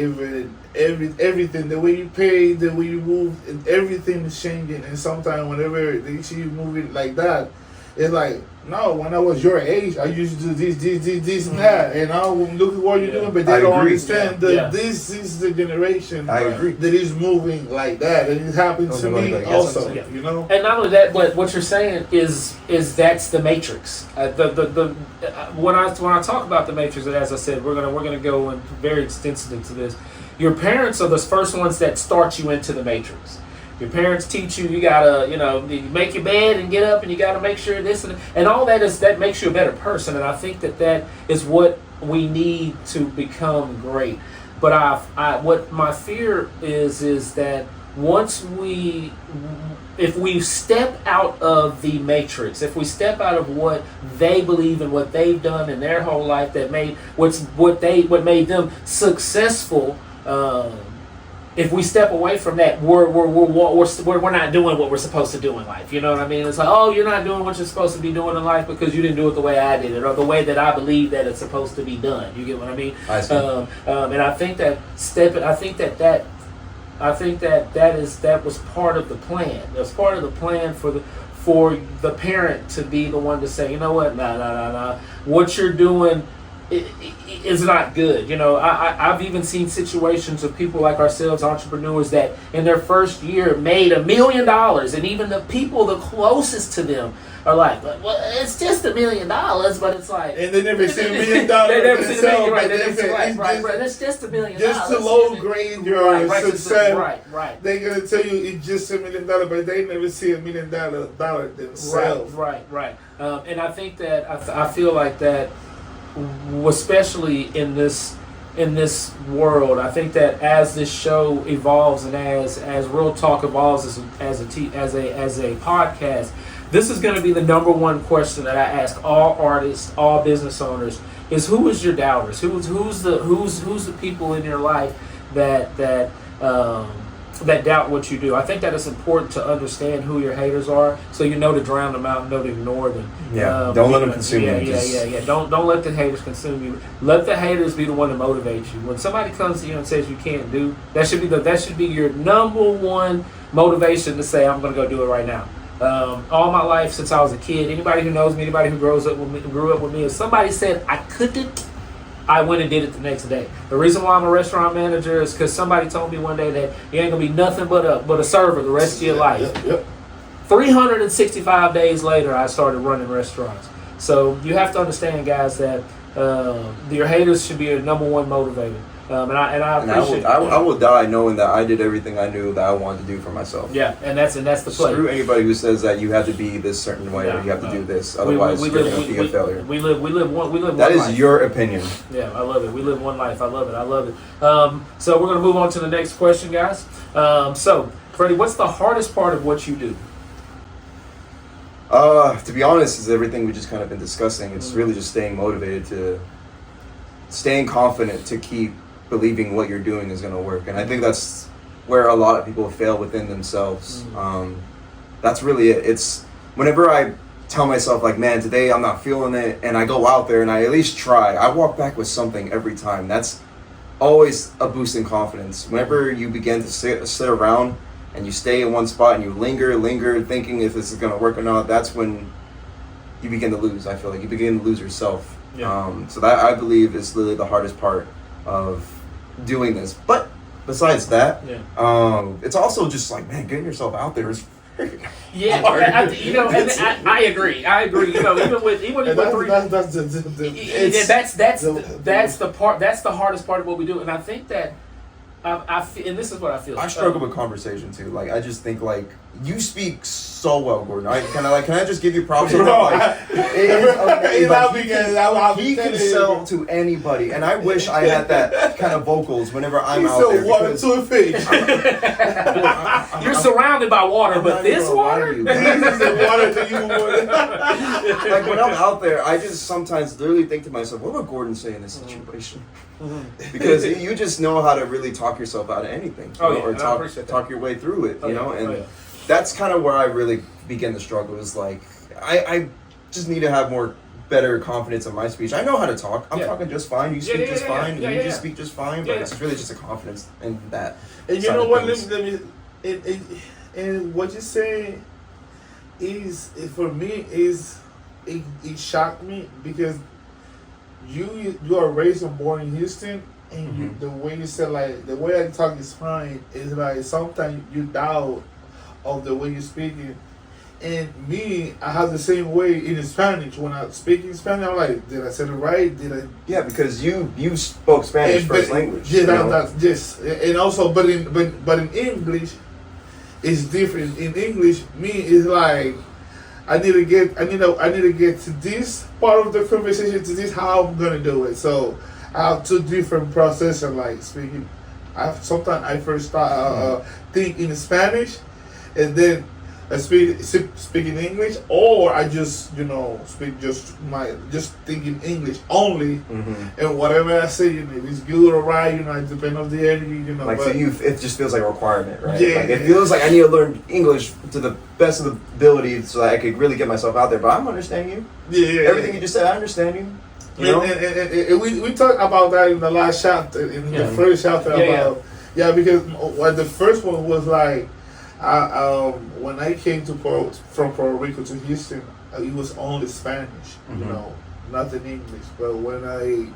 Everything, the way you pay, the way you move, everything is changing. And sometimes whenever they see you moving like that, it's like, no, when I was your age, I used to do this, and that. And now look at what you're doing, but they don't understand that this is the generation I agree. that is moving like that. And it happens to me also, you know? And not only that, but what you're saying is that's the matrix. When I talk about the matrix, and as I said, we're gonna go in very extensively to this. Your parents are the first ones that start you into the matrix. Your parents teach you gotta, you make your bed and get up, and you gotta make sure this and all that makes you a better person. And I think that is what we need to become great. But what my fear is that if we step out of the matrix, if we step out of what they believe and what they've done in their whole life that made what made them successful. If we step away from that, we're not doing what we're supposed to do in life. You know what I mean? It's like, oh, you're not doing what you're supposed to be doing in life because you didn't do it the way I did it, or the way that I believe that it's supposed to be done. You get what I mean? I see. And I think that that was part of the plan. It was part of the plan for the parent to be the one to say, you know what, nah. What you're doing is not good. I've even seen situations of people like ourselves, entrepreneurs, that in their first year made $1 million, and even the people the closest to them are like, well, it's just $1 million, but it's like, and they never see $1 million. They never see $1 million, right? They never see, right. It's just $1 million. Just to low grade your success. Right. They're gonna tell you it's just $1 million, but they never see $1 million themselves. Right. And I think that I feel like that. Especially in this world, I think that as this show evolves and as Real Talk evolves as a podcast, this is going to be the number one question that I ask all artists, all business owners: is who is your doubters? Who's the people in your life that that doubt what you do. I think that it's important to understand who your haters are, so you know to drown them out and know to ignore them. Yeah, don't let them consume you. Yeah. Don't let the haters consume you. Let the haters be the one to motivate you. When somebody comes to you and says you can't do, that should be your number one motivation to say, I'm going to go do it right now. All my life since I was a kid, anybody who knows me, anybody who grew up with me, if somebody said I couldn't, I went and did it the next day. The reason why I'm a restaurant manager is because somebody told me one day that you ain't gonna be nothing but a server the rest of your life. Yep. 365 days later, I started running restaurants. So you have to understand, guys, that your haters should be your number one motivator. I appreciate. I will die knowing that I did everything I knew that I wanted to do for myself. Yeah, and that's the play. Screw anybody who says that you have to be this certain way or you have to do this, otherwise you're going to be a failure. We live one That is life. your opinion. Yeah, I love it. We live one life. I love it. So we're going to move on to the next question, guys. So, Freddie, what's the hardest part of what you do? To be honest, is everything we just kind of been discussing. It's really just staying motivated, staying confident to keep believing what you're doing is going to work. And I think that's where a lot of people fail within themselves. That's really it. It's whenever I tell myself, like, man, today I'm not feeling it, and I go out there and I at least try, I walk back with something every time. That's always a boost in confidence. Whenever you begin to sit around and you stay in one spot and you linger thinking if this is going to work or not, that's when you begin to lose. I feel like you begin to lose yourself. So that, I believe, is literally the hardest part of doing this. But besides that, it's also just like, man, getting yourself out there is very hard. I agree. You know, even with that's the hardest part of what we do. And I think that and this is what I feel. I struggle with conversation too. Like, I just think, like, you speak so well, Gordon. Can I just give you props? He can sell to anybody, and I wish I had that kind of vocals whenever I'm out there. Water to a fish. You're surrounded by water, but this water. Like, when I'm out there, I just sometimes literally think to myself, what would Gordon say in this situation? Because you just know how to really talk yourself out of anything, or talk your way through it, and that's kind of where I really begin to struggle. Is like, I just need to have better confidence in my speech. I know how to talk. I'm talking just fine. You speak just fine. You just speak just fine. But it's really just a confidence in that. And you know what? And what you say is, for me, it shocked me because you are raised and born in Houston, and the way you said, like, the way I talk is fine, is like sometimes you doubt of the way you're speaking. And me, I have the same way in Spanish. When I speak in Spanish, I'm like, did I say it right? Did I? Yeah, because you spoke Spanish first language. Yeah, that's yes. And also, but in English, it's different. In English, me is like, I need to get to this part of the conversation, to this how I'm gonna do it. So I have two different processes, like speaking. Sometimes I first start think in Spanish, and then I speak in English, or I just speak just think in English only, and whatever I say, if it's good or right, it depends on the energy, Like, but, so it just feels like a requirement, right? Yeah. Like, it feels like I need to learn English to the best of the ability so that I could really get myself out there. But I'm understanding you. Yeah. Everything you just said, I understand you. And we talked about that in the last chapter, the first chapter because the first one was like, when I came from Puerto Rico to Houston, it was only Spanish, nothing English. But when I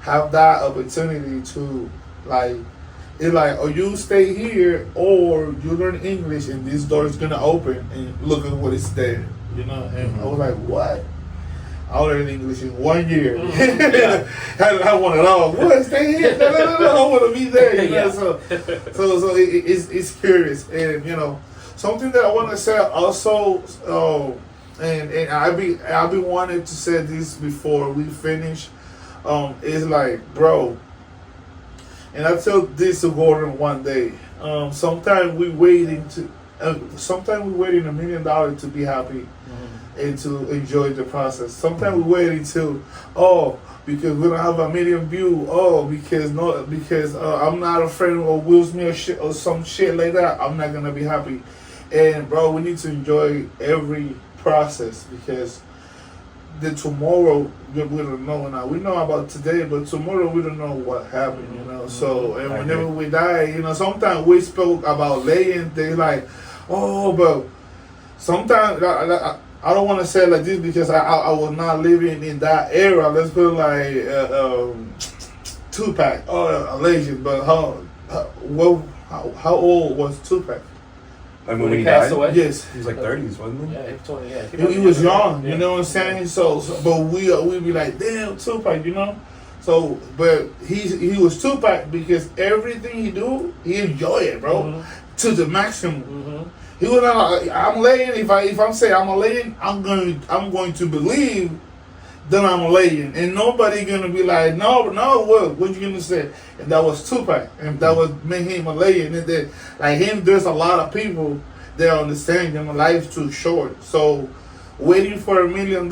have that opportunity to, like, it's like, or you stay here or you learn English and this door is gonna open and look at what is there, And I was like, what? I learned English in 1 year. I want it all. What? Stay here? No. I want to be there. So it's curious, and something that I want to say also. And I've been wanting to say this before we finish. Is like, bro. And I told this to Gordon one day. Sometimes we waiting sometimes we're waiting $1 million to be happy and to enjoy the process. Sometimes we're waiting to, because we don't have 1 million views. Because I'm not a friend of Will Smith or some shit like that. I'm not gonna be happy. And bro, we need to enjoy every process because the tomorrow we don't know now. We know about today, but tomorrow we don't know what happened. You know. So and whenever we die, you know, sometimes we spoke about laying. They like, but sometimes I don't want to say it like this because I was not living in that era. Let's put it like Tupac, a legend. But how old was Tupac? Like when he passed died? away? Yes. He was like 30s, wasn't he? Yeah, he was 20. Yeah, He was young, you know what I'm saying? So but we be like, damn, Tupac, you know? So, but he was Tupac because everything he do, he enjoy it, bro, to the maximum. He was not like, I'm laying. If I'm saying I'm a laying, I'm going to believe that I'm a laying, and nobody gonna be like, no, what you gonna say? And that was Tupac, and that was made him a laying. And then like him, there's a lot of people that understand him. Life's too short, so waiting for $1 million,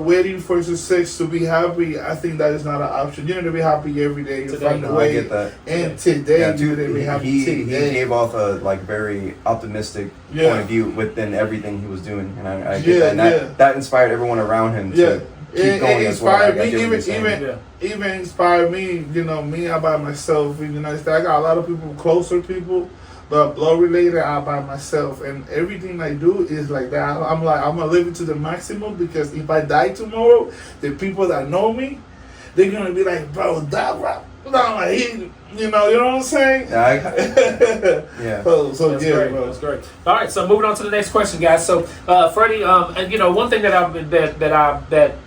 waiting for success to be happy, I think that is not an option. You need to be happy every day. You find a way. I get that. And today, Yeah, you need to be happy he today. gave off a like very optimistic point of view within everything he was doing, and I get that. And that inspired everyone around him to keep going as well. Inspired me, even inspired me. You know, me all by myself in the United States. I got a lot of people, closer people. But blood related, I'm by myself, and everything I do is like that. I'm gonna live it to the maximum because if I die tomorrow, the people that know me, they're gonna be like, bro, that rap, you know what I'm saying? Yeah. So That's yeah, great. bro. That's great. All right, so moving on to the next question, guys. So, Freddie, and you know, one thing that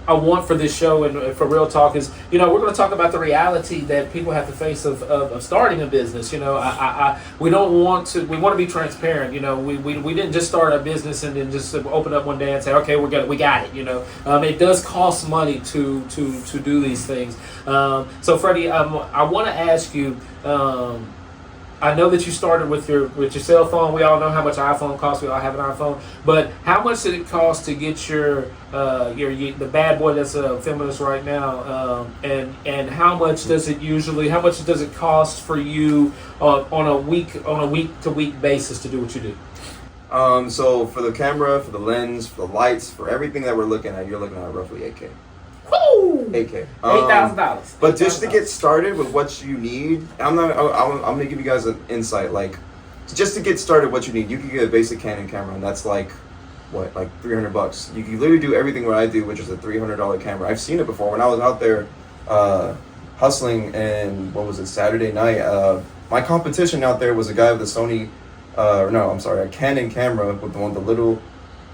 I want for this show and for Real Talk is, you know, we're going to talk about the reality that people have to face of starting a business. You know, we don't want to. We want to be transparent. You know, we didn't just start a business and then just open up one day and say, okay, we got it. You know, it does cost money to do these things. So, Freddie, I want to ask you. I know that you started with your cell phone. We all know how much an iPhone costs. We all have an iPhone. But how much did it cost to get your the bad boy that's filming us right now? And how much does it cost for you on a week to week basis to do what you do? So for the camera, for the lens, for the lights, for everything that we're looking at, you're looking at roughly $8K. Woo! $8K. $8,000. But just to get started with what you need, I'm gonna give you guys an insight. Like, just to get started, what you need, you can get a basic Canon camera, and that's like $300. You can literally do everything what I do, which is a $300 camera. I've seen it before when I was out there hustling, and what was it, Saturday night? My competition out there was a guy with a Canon camera with the little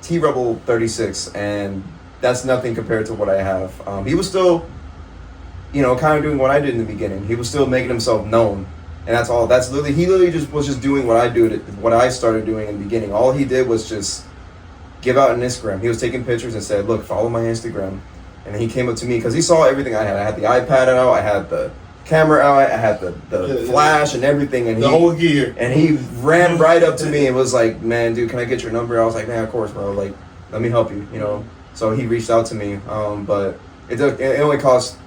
T-Rebel 36, and that's nothing compared to what I have. He was still, you know, kind of doing what I did in the beginning. He was still making himself known, and that's all. He literally was just doing what I started doing in the beginning. All he did was just give out an Instagram. He was taking pictures and said, "Look, follow my Instagram." And then he came up to me because he saw everything I had. I had the iPad out, I had the camera out, I had the flash and everything, and the whole gear. And he ran right up to me and was like, "Man, dude, can I get your number?" I was like, "Man, of course, bro. Like, let me help you," you know. So he reached out to me, but it only cost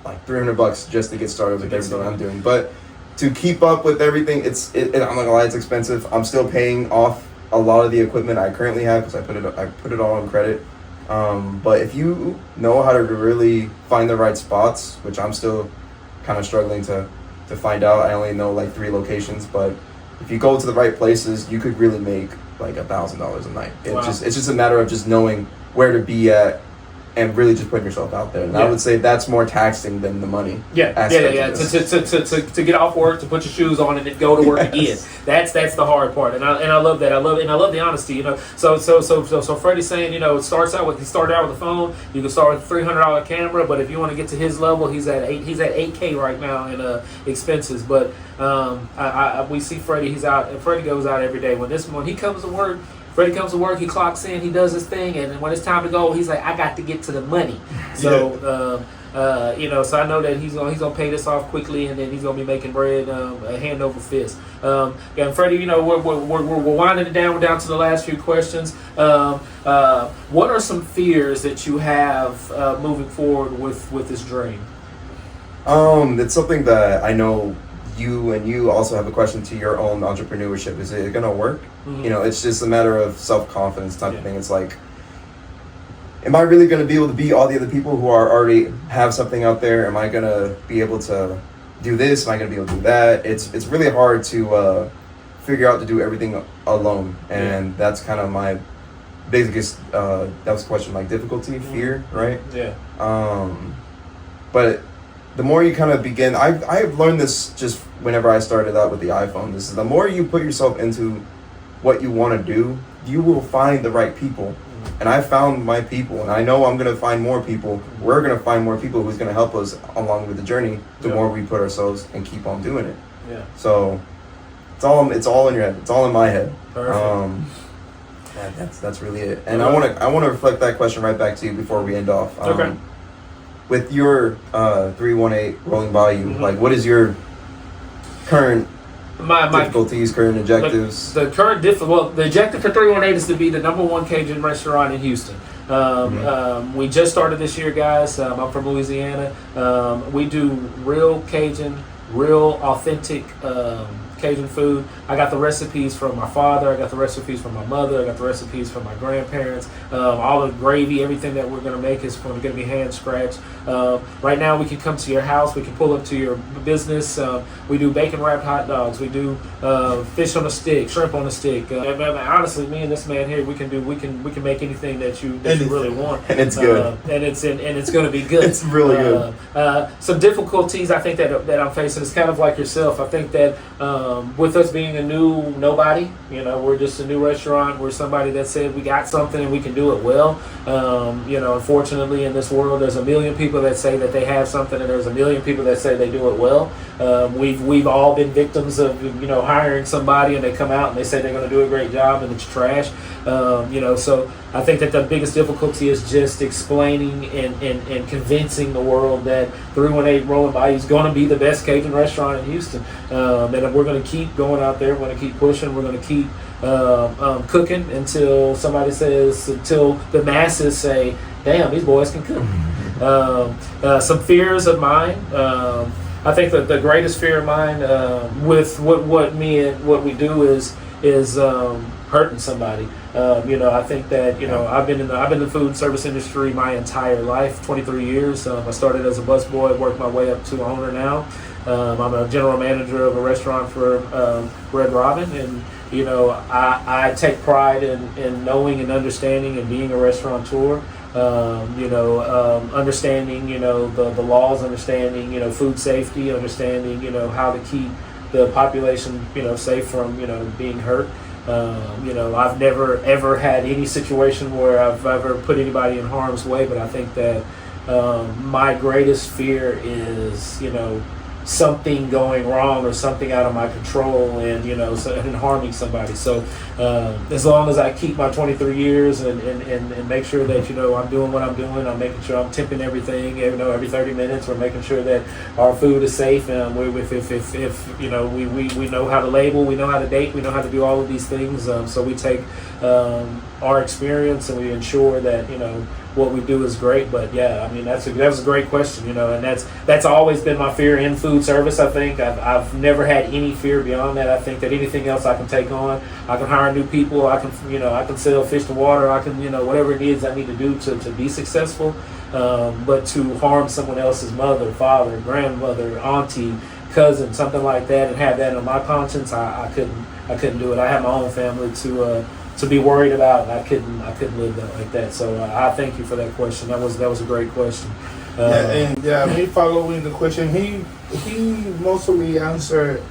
like $300 just to get started with everything I'm doing. But to keep up with everything, I'm not gonna lie, it's expensive. I'm still paying off a lot of the equipment I currently have because I put it all on credit. But if you know how to really find the right spots, which I'm still kind of struggling to find out. I only know like 3 locations, but if you go to the right places, you could really make like $1,000 a night. It's just a matter of just knowing where to be at and really just putting yourself out there. And I would say that's more taxing than the money. Yeah. To get off work, to put your shoes on, and then go to work again. That's the hard part, and I love that. I love the honesty. You know, so Freddie's saying, you know, he started out with a phone. You can start with a $300 camera, but if you want to get to his level, he's at $8K right now in expenses. But we see Freddie. Freddie goes out every day. When he comes to work. Freddie comes to work, he clocks in, he does his thing, and when it's time to go, he's like, I got to get to the money. So So I know that he's gonna pay this off quickly, and then he's gonna be making bread hand over fist. And Freddie, we're winding it down. We're down to the last few questions. What are some fears that you have moving forward with this dream? It's something that I know you also have a question to your own entrepreneurship. Is it gonna work? Mm-hmm. It's just a matter of self-confidence type of thing. It's like, am I really gonna be able to beat all the other people who are already have something out there? Am I gonna be able to do this? Am I gonna be able to do that? It's really hard to figure out to do everything alone, and that's kind of my biggest that was a question, like difficulty, fear, right? Yeah. But the more you kind of begin, I've learned this just whenever I started out with the iPhone. This is the more you put yourself into what you want to do, you will find the right people. And I found my people, and I know I'm going to find more people. We're going to find more people who's going to help us along with the journey. The more we put ourselves and keep on doing it. Yeah. So it's all in your head. It's all in my head. Perfect. That's really it. And I want to reflect that question right back to you before we end off. Okay. With your 318 rolling by you, like, what is your current difficulties, current objectives? The current the objective for 318 is to be the #1 Cajun restaurant in Houston. We just started this year, guys. I'm from Louisiana. We do real Cajun, real authentic Cajun food. I got the recipes from my father. I got the recipes from my mother. I got the recipes from my grandparents. All the gravy, everything that we're going to make is going to be hand scratched. Right now, we can come to your house. We can pull up to your business. We do bacon wrapped hot dogs. We do fish on a stick, shrimp on a stick. Honestly, me and this man here, we can make anything that you really want, and it's good, and it's going to be good. It's really good. Some difficulties I think that I'm facing is kind of like yourself. I think that with us being a new nobody, we're just a new restaurant. We're somebody that said we got something and we can do it well. Unfortunately, in this world, there's a million people that say that they have something, and there's a million people that say they do it well. We've all been victims of hiring somebody and they come out and they say they're going to do a great job and it's trash. So I think that the biggest difficulty is just explaining and convincing the world that 318 Rolling Bayou is going to be the best Cajun restaurant in Houston, and we're going to keep going out there. We're going to keep pushing. We're going to keep cooking until until the masses say, "Damn, these boys can cook." Some fears of mine. I think that the greatest fear of mine with what we do is hurting somebody. I think that I've been in the food service industry my entire life, 23 years. I started as a busboy, worked my way up to owner now. I'm a general manager of a restaurant for Red Robin, and I take pride in knowing and understanding and being a restaurateur. Understanding the laws, understanding food safety, understanding how to keep the population safe from being hurt. I've never ever had any situation where I've ever put anybody in harm's way, but I think that my greatest fear is something going wrong or something out of my control and and harming somebody. So as long as I keep my 23 years and make sure that I'm doing what I'm doing, I'm making sure I'm tipping everything every 30 minutes, we're making sure that our food is safe, and we know how to label, we know how to date, we know how to do all of these things, so we take our experience and we ensure that what we do is great. But yeah, I mean that was a great question, and that's always been my fear in food service. I think I've never had any fear beyond that. I think that anything else I can take on, I can hire new people, I can sell fish to water, I can whatever it is I need to do to be successful. But to harm someone else's mother, father, grandmother, auntie, cousin, something like that, and have that on my conscience, I couldn't do it. I have my own family to be worried about, and I couldn't live that like that. So I thank you for that question. That was a great question. Me following the question, he mostly answered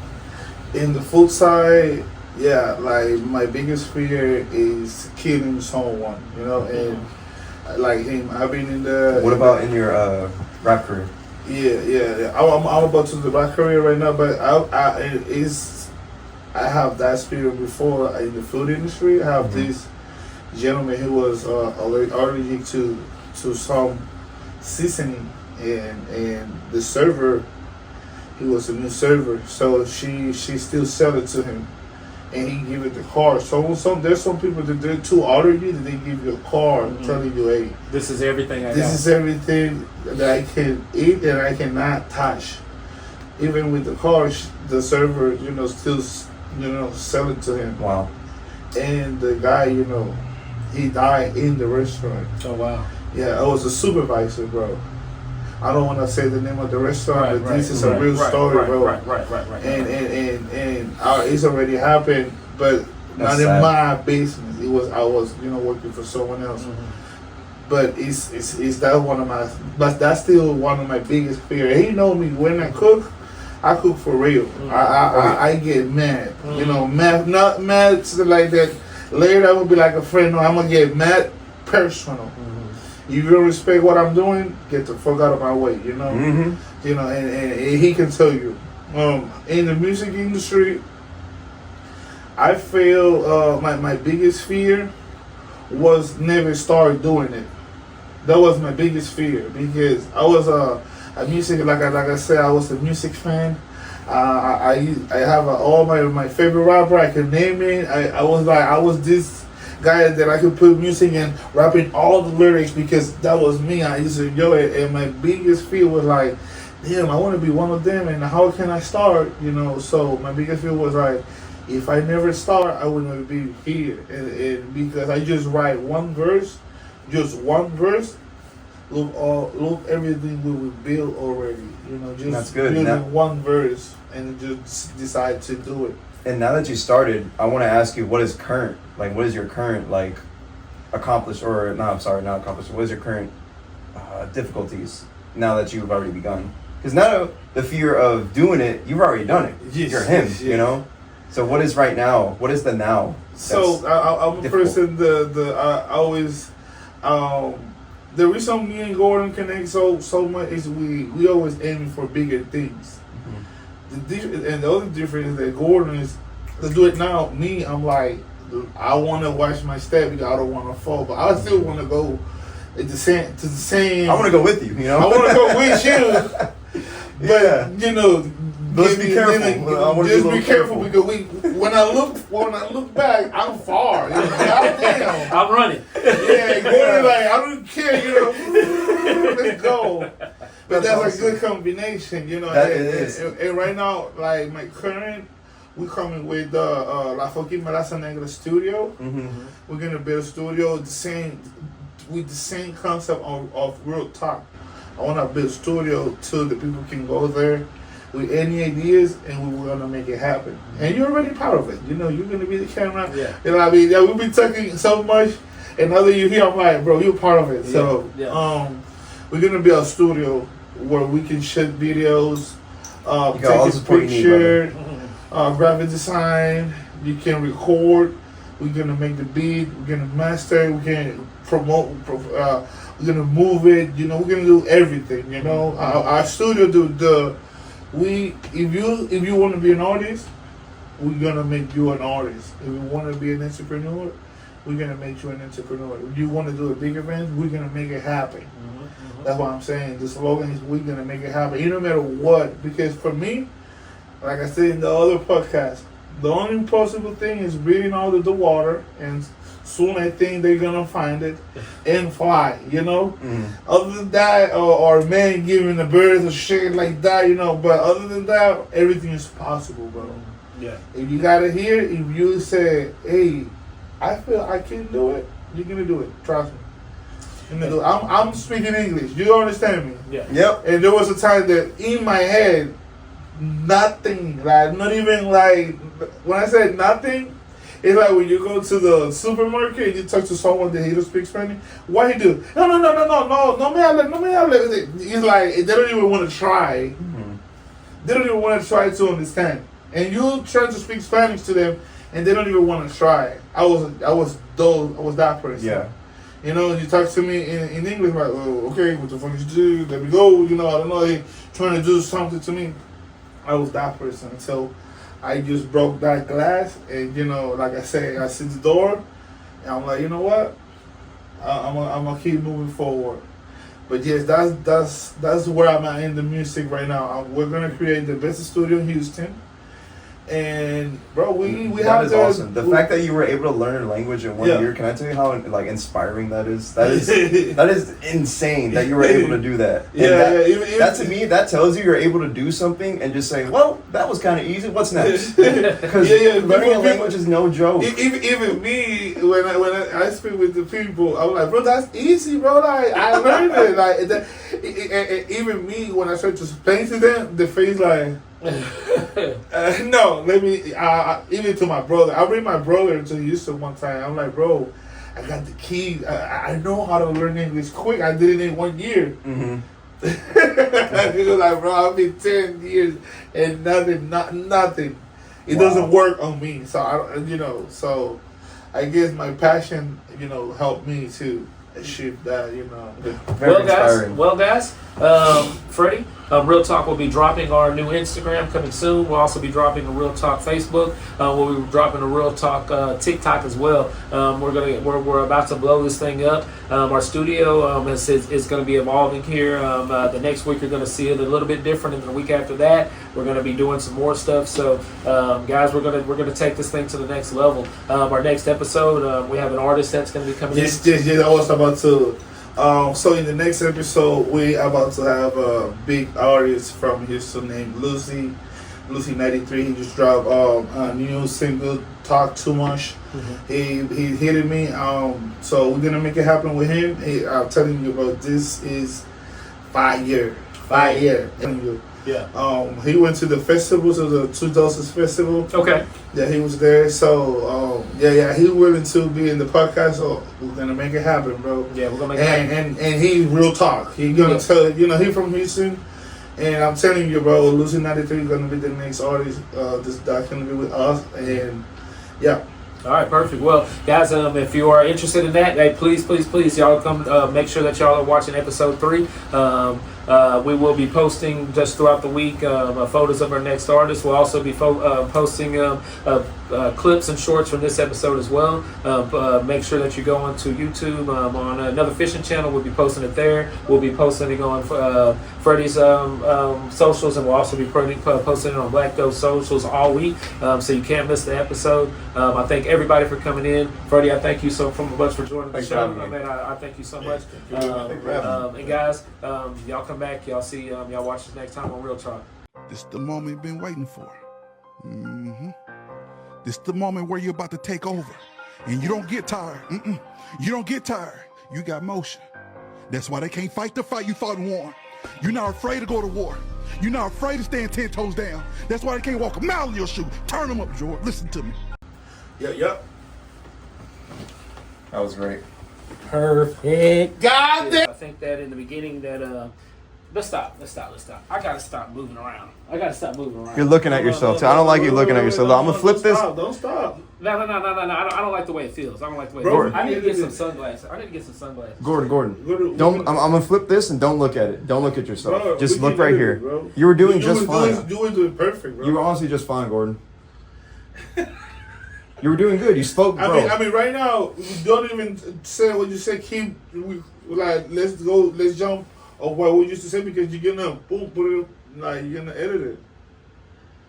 in the food side. Yeah, like my biggest fear is killing someone, and like him, I've been in the. What about in your rap career? Yeah. I'm about to do the rap career right now, but I have that spirit before in the food industry. I have this gentleman who was allergic to some seasoning, and the server, he was a new server, so she still sell it to him, and he give it the card. So there's some people that they're too order you that they give you a card telling you, hey, this is everything this is everything that I can eat and I cannot touch. Even with the card, the server, still, sell it to him. Wow. And the guy, he died in the restaurant. Oh wow. Yeah, I was a supervisor, bro. I don't want to say the name of the restaurant, but this is a real story, bro. Right. And it's already happened, but not in my basement. I was working for someone else. But it's that one of my, but that's still one of my biggest fear. He know me when I cook for real. I get mad, mad, not mad like that. Later I will be like a friend. No, I'm gonna get mad, personal. If you don't respect what I'm doing, get the fuck out of my way. And he can tell you. In the music industry, I feel my biggest fear was never start doing it. That was my biggest fear because I was a music, like I said, I was a music fan. I have all my favorite rapper. I can name it. I was this guy that I could put music and rapping all the lyrics because that was me. I used to enjoy it, and my biggest fear was like, damn, I want to be one of them, and how can I start? So my biggest fear was like, if I never start, I would never be here, and because I just write one verse. Look everything we built already. Just that's good. building one verse and just decide to do it. And now that you started, I want to ask you, what is your current accomplished, or no, I'm sorry, not accomplished. What is your current difficulties now that you've already begun? Because now the fear of doing it, you've already done it. Yes, you're him, yes. So what is right now? What is the now? So I'm a person I always the reason me and Gordon connect so much is we always aiming for bigger things. And the other difference is that Gordon is to do it now. Me, I'm like, I want to watch my step because I don't want to fall, but I still want to go to the same. I want to go with you. I want to go with you. But let's be careful. Just be careful because when I look back, I'm far. Goddamn. I'm running. Yeah, Gordon, like I don't care. Let's go. But that's awesome. A good combination, That it is. And right now, like my current, we're coming with La Foquín Melaza Negra studio. We're gonna build a studio with the same concept of real talk. I want to build a studio so that people can go there with any ideas, and we're gonna make it happen. And you're already part of it. You're gonna be the camera. Yeah. We've been talking so much, and now that you're here, I'm like, bro, you're part of it. So, we're gonna build a studio where we can shoot videos, take a picture, graphic design. You can record. We're gonna make the beat. We're gonna master. We can promote. We're gonna move it. We're gonna do everything. Our studio if you want to be an artist, we're gonna make you an artist. If you want to be an entrepreneur, we're gonna make you an entrepreneur. If you want to do a big event, we're gonna make it happen. That's what I'm saying. The slogan is we're gonna make it happen. No matter what, because for me, like I said in the other podcast, the only impossible thing is breathing out of the water, and soon I think they're gonna find it and fly. Other than that, or man giving the birds a shit like that, But other than that, everything is possible, bro. Yeah. If you got it here, if you say, "Hey, I feel I can do it," you're gonna do it. Trust me. I'm speaking English. You understand me? Yeah. Yep. And there was a time that in my head, nothing, like not even like when I said nothing, it's like when you go to the supermarket and you talk to someone that he don't speak Spanish. What he do? No, me hable. It's like they don't even want to try. They don't even want to try to understand. And you try to speak Spanish to them, and they don't even want to try. I was that person. Yeah. You talk to me in English, like, oh, okay, what the fuck did you do? Let me go. I don't know. They trying to do something to me. I was that person. So I just broke that glass, and like I said, I see the door, and I'm like, you know what? I'm gonna keep moving forward. But yes, that's where I'm at in the music right now. We're gonna create the best studio in Houston, and bro, we That have is awesome. The fact that you were able to learn a language in 1 year, can I tell you how like inspiring that is? That is insane that you were able to do that. And that to me, that tells you you're able to do something and just say, well, that was kind of easy. What's next? Because learning a language is no joke. Even me, when I speak with the people, I'm like, bro, that's easy, bro. Like I learned it. Like even me, when I start to explain to them, the face like. No, let me. Even to my brother, I bring my brother to Houston one time. I'm like, bro, I got the key. I know how to learn English quick. I did it in 1 year. He was like, bro, I've been 10 years and nothing. It doesn't work on me. So so I guess my passion, helped me to achieve that. Very inspiring. Well, guys, Freddy. Real Talk will be dropping our new Instagram coming soon. We'll also be dropping a Real Talk Facebook. We'll be dropping a Real Talk TikTok as well. We're about to blow this thing up. Our studio is going to be evolving here. The next week you're going to see it a little bit different, and the week after that we're going to be doing some more stuff. So, guys, we're going to take this thing to the next level. Our next episode, we have an artist that's going to be coming in. Yes, I was about to. So in the next episode, we about to have a big artist from Houston named Lucy 93. He just dropped a new single, Talk Too Much. He hit me. So we're gonna make it happen with him. I'm telling you, bro, this is 5 year. Yeah. He went to the festival, to the Two Doses Festival. Okay. Yeah, he was there. So, he willing to be in the podcast. So we're gonna make it happen, bro. Yeah, we're gonna make it happen. And he real talk. He gonna tell he from Houston, and I'm telling you, bro, Lucy 93 is gonna be the next artist. That's gonna be with us, and yeah. All right, perfect. Well, guys, if you are interested in that, hey, please, y'all come. Make sure that y'all are watching episode 3. We will be posting just throughout the week photos of our next artist. We'll also be posting clips and shorts from this episode as well. Make sure that you go onto YouTube on another fishing channel. We'll be posting it there. We'll be posting it on Freddy's socials, and we'll also be posting it on Black Doe socials all week, so you can't miss the episode. I thank everybody for coming in. Freddy, I thank you so much for joining the show. I thank you so much. And guys, y'all come back. Y'all see. Y'all watch this next time on Real Talk. This is the moment you've been waiting for. This is the moment where you're about to take over, and you don't get tired. You don't get tired. You got motion. That's why they can't fight the fight you fought and won. You're not afraid to go to war. You're not afraid to stand 10 toes down. That's why they can't walk a mile in your shoe. Turn them up, George. Listen to me. Yep. That was great. Perfect. God damn. I think that in the beginning that let's stop. I gotta stop moving around. You're looking at yourself too. I don't like you looking at yourself. I'm gonna flip this. Don't stop. No. I don't like the way it feels. I need to get some sunglasses. Gordon. I'm gonna flip this and don't look at it. Don't look at yourself. Bro, just look right here. Bro. You were doing just fine. You were doing perfect, bro. You were honestly just fine, Gordon. You were doing good. You spoke, bro. I mean, right now, you don't even say what you said. Let's go, let's jump, or what we used to say, because you're gonna boom, put it, you're gonna edit it.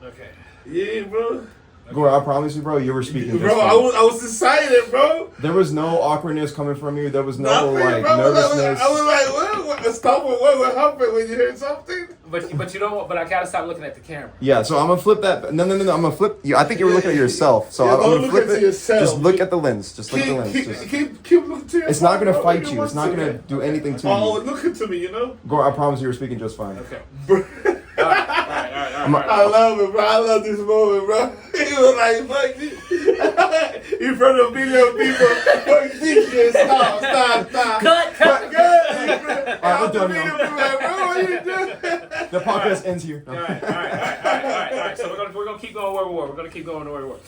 Okay. Yeah, bro. Gordon, I promise you, bro, you were speaking. Bro, I was excited, bro. There was no awkwardness coming from you. There was no nervousness. I was like, what? Stop! What happened when you heard something? But you don't. But I gotta stop looking at the camera. Yeah, so I'm gonna flip that. No. I'm gonna flip you. I think you were looking at yourself. So I'm gonna flip it. Just look at the lens. Just look at the lens. Keep looking to yourself. It's not gonna fight you. It's not gonna do anything to you. Oh, look into me, Gordon, I promise you were speaking just fine. Okay. All right. I love it, bro. I love this moment, bro. He was like, fuck this. In front of a million people. Fuck this shit. Stop. Cut. All right, we're done now. Bro, what you doing? The podcast ends here. All right. So we're gonna keep going where we were. We're gonna keep going where we were.